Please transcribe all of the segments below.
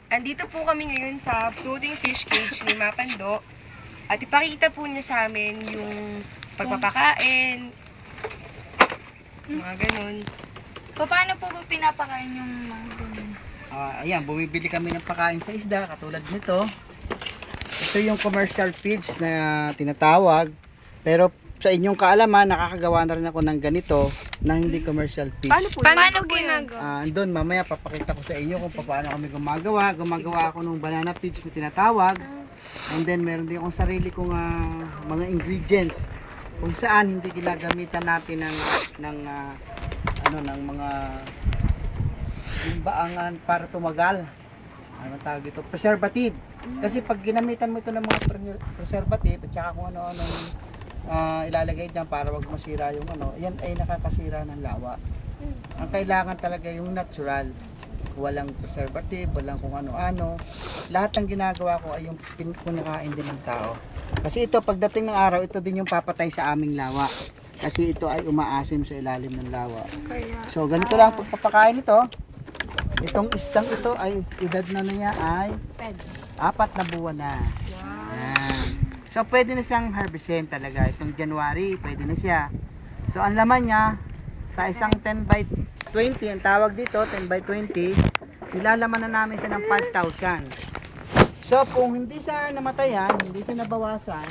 Andito po kami ngayon sa floating fish cage ni Mapando. At ipakita po niya sa amin yung pagpapakain, mga ganun. Paano po pinapakain yung mga ganun? Ayan, bumibili kami ng pakain sa isda, katulad nito. Ito yung commercial feeds na tinatawag. Pero sa inyong kaalaman, nakakagawa na rin ako ng ganito na hindi commercial feeds. Paano ginagawa? Doon mamaya papakita ko sa inyo kung paano kami gumagawa. Gumagawa ako ng banana feeds na tinatawag. And then meron din akong sarili kong mga ingredients kung saan hindi ginagamitan natin ng mga baangan para tumagal. Ano tawag dito? Preservative. Kasi pag ginamitan mo ito ng mga preservative at saka kung ano-anong ilalagay dyan para wag masira yung yan ay nakakasira ng lawa. Ang kailangan talaga yung natural. Walang preservative, walang kung ano-ano. Lahat ng ginagawa ko ay yung pinakain din ng tao. Kasi ito, pagdating ng araw, ito din yung papatay sa aming lawa. Kasi ito ay umaasim sa ilalim ng lawa. So, ganito lang pagpapakain ito. Itong istang ito ay edad na niya ay 4 na buwan na. Yan. So, pwede na siyang harvestin talaga. Itong January, pwede na siya. So, ang laman niya, sa isang 10 by 20, ang tawag dito, 10 by 20, ilalaman na namin siya ng 5,000. So, kung hindi siya namatayan, hindi siya nabawasan,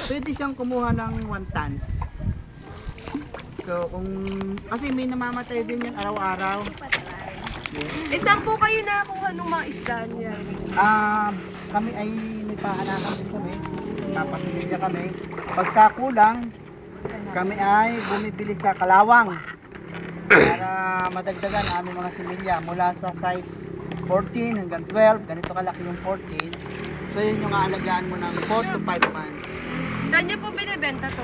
pwede siyang kumuha ng 1 tons. So, kasi may namamatay din yan araw-araw. Saan po kayo nakakuha ng mga isda niya? Kami ay may paanakan din kami. Napasimilya kami. Pagkakulang, kami ay bumibili sa Kalawang para madagdagan ang aming mga similya mula sa size 14 hanggang 12. Ganito kalaki yung 14. So yun yung aalagaan mo ng 4 to 5 months. Saan niyo po binibenta to?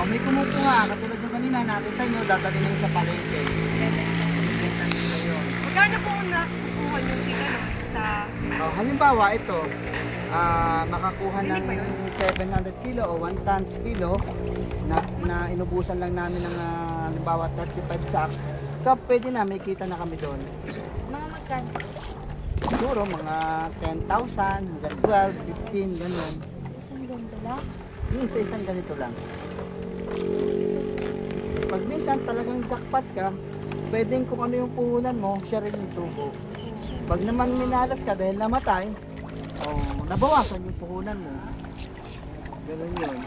May kumukuha. Katulad yung kanina nakita nyo, dadali na yun sa palengke. Magkano po nakukuha yung kita sa... Halimbawa ito, makakuha ng 700 kilo o 1 tons kilo na inubusan lang namin ng halimbawa 35 sacks. So pwede na, may kita na kami doon. Mga magkano? Siguro mga 10,000 hanggang 12, 15, ganun. Isang ganda lang? Sa isang ganito lang. Pag minsan talagang jackpot ka, pwedeng kung ano yung puhunan mo, siya rin yung tubo. Pag naman minalas ka dahil namatay, nabawasan yung puhunan mo. Ganun yun.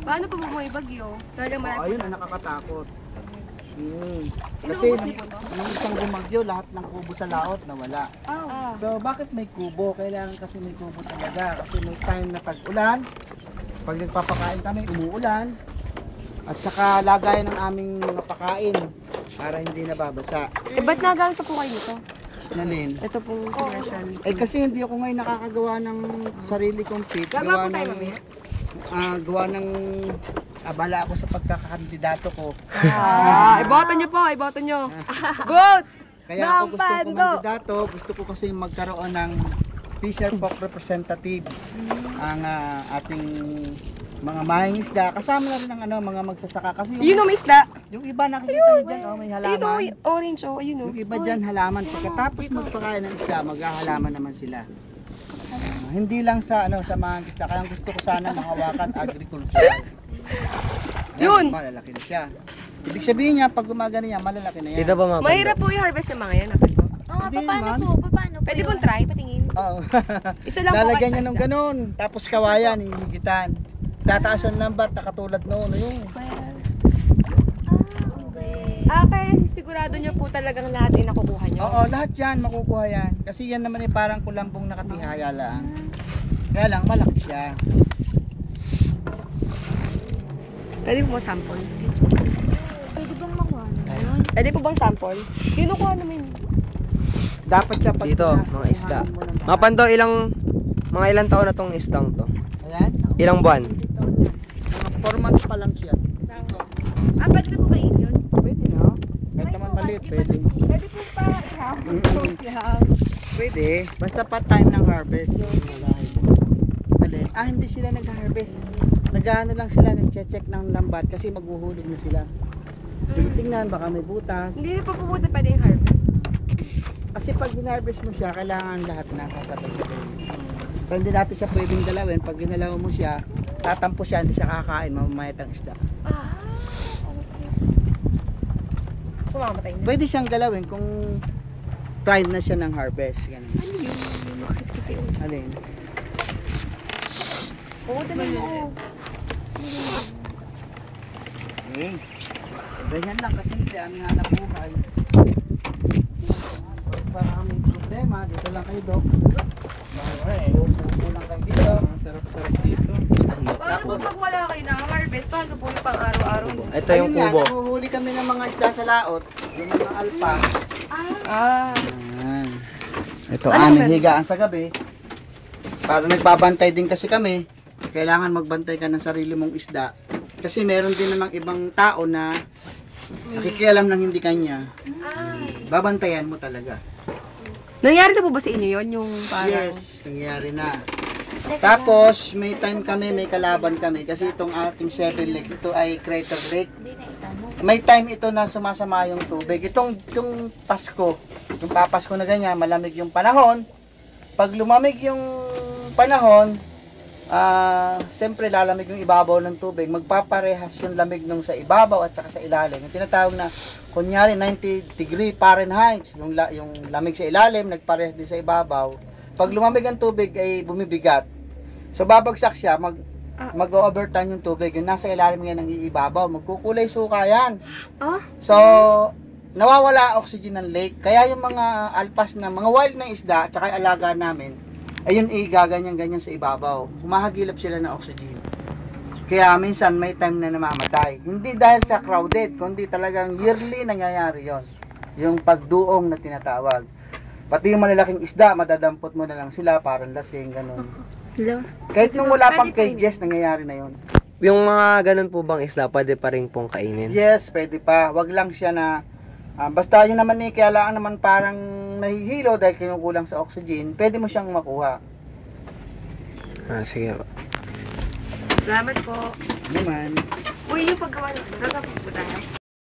Paano po may bagyo? Ayun ang nakakatakot. Kasi nung isang bumagyo, lahat ng kubo sa laot nawala. So bakit may kubo? Kailangan kasi may kubo talaga. Kasi may time na tag-ulan. Pag nagpapakain kami, umuulan. At saka lagayan ng aming mga pakain para hindi nababasa. Ba't nagamit po kayo nito? Nalin? Ito pong commercial. Kasi hindi ako ngayon nakakagawa ng sarili kong feeds. Gagawa po tayo mamaya? Gawa ng abala ako sa pagkakakandidato ko. Iboto nyo po, iboto nyo. Good! Kaya ako gusto kong kandidato, gusto ko kasi magkaroon ng Fisher Folk Representative ang ating mga mangingisda. Kasama na rin ang mga magsasaka. Kasi Yun o, may isda. yung iba nakikita nyo dyan, may halaman. Ito, orange o, ayun o. Yung iba dyan halaman. Pagkatapos magpakain ng isda, maghahalaman naman sila. Hindi lang sa sa mga isda. Kaya gusto ko sana mahawakan agriculture. Yun! Malalaki na siya. Ibig sabihin niya, pag gumagano niya, malalaki na yan. Mahirap po i-harvest yung mga yan. Oo nga, Hindi paano naman. po? Paano po? Pwede pong try, patingin. Oo. Isa lang po Lalagyan niya sa ng isda. ganun. Tapos kawayan, hihigitan. Tataasan ng bat, nakatulad noon. Okay. Kaya sigurado nyo po talagang lahat ay nakukuha nyo. Oo, lahat yan, makukuha yan. Kasi yan naman parang kulambong nakatihaya lang. Kaya lang, malaki siya. Pwede po sample? Pwede bang makuha? Pwede po bang sample? Kinukuha namin. Dapat siya pag Dito, mga isda. Mapando, mga ilang taon na tong isdang to? Ayan. Ilang buwan? Mga 4 months pa lang siya. Pwede po kayo yun? Pwede na. Kahit naman maliit, pwede. Pwede po pa ihap. Pwede. Basta pa time ng harvest. Hindi sila nag-harvest. Nag-ano lang sila, nag-check ng lambat kasi maghuhulog na sila. Tinitingnan, baka may butas. Hindi na po pupunta pwede yung harvest. Kasi Kasi pag ginarvest mo siya, kailangan lahat na sasabay-sabay. So hindi natin siya pwedeng dalawin. Pag ginalaw mo siya, tatampo siya, hindi siya kakain, mamamayat ang isda. So, mamatay na. Pwede siyang galawin kung time na siya ng harvest. Ganun. Alin? Oo, dali mo. Okay. Ganyan lang kasimple ang hanap buhay. Para kami problema, dito lang kayo, Dok. Upo lang kayo dito. Sarap-sarap dito. Paano po pag wala kayo na harvest? Paano po yung pang araw-araw niyo? Ito yung Ayun nga, kubo. nahuhuli kami ng mga isda sa laot. Yung mga alpa. Ah, Ayan. Ito, Ano aming meron? higaan sa gabi. Para nagbabantay din kasi kami. Kailangan magbantay ka ng sarili mong isda. Kasi meron din namang ibang tao na nakikialam ng hindi kanya. Babantayan mo talaga. nangyari na po ba sa inyo yun? Yung parang... Yes, nangyari na. Tapos, may time kami, may kalaban kami. Kasi itong ating Seven Lake, ito ay Crater Lake. May time ito na sumasama yung tubig. Itong Pasko, yung papasko na ganyan, malamig yung panahon. Pag lumamig yung panahon, siyempre lalamig yung ibabaw ng tubig. Magpaparehas yung lamig nung sa ibabaw at saka sa ilalim. Yung tinatawag na, kunyari 90 degree Fahrenheit, yung lamig sa ilalim, nagparehas din sa ibabaw. Pag lumamig ang tubig ay bumibigat. So babagsak siya, mag-overturn yung tubig. Yung nasa ilalim yan ng iibabaw, magkukulay suka yan. Ah? So, nawawala oxygen ng lake. Kaya yung mga alpas na, mga wild na isda, at saka alaga namin, ayun gaganyan-ganyan sa ibabaw. Humahagilap sila ng oxygen. Kaya minsan may time na namamatay. Hindi dahil sa crowded, kundi talagang yearly nangyayari yon. Yung pagduong na tinatawag. Pati yung malalaking isda, madadampot mo na lang sila, parang lasing, ganun. Hello? Kahit nung wala pang Pwede cages, nangyayari na yon. Yung mga ganun po bang isla, pwede pa rin pong kainin? Yes, pwede pa. Wag lang siya na, basta yun naman kailangan naman parang nahihilo dahil kinukulang sa oxygen, pwede mo siyang makuha. Sige. Salamat po. Naman. Uy, yung paggawa nito, gagawin po tayo.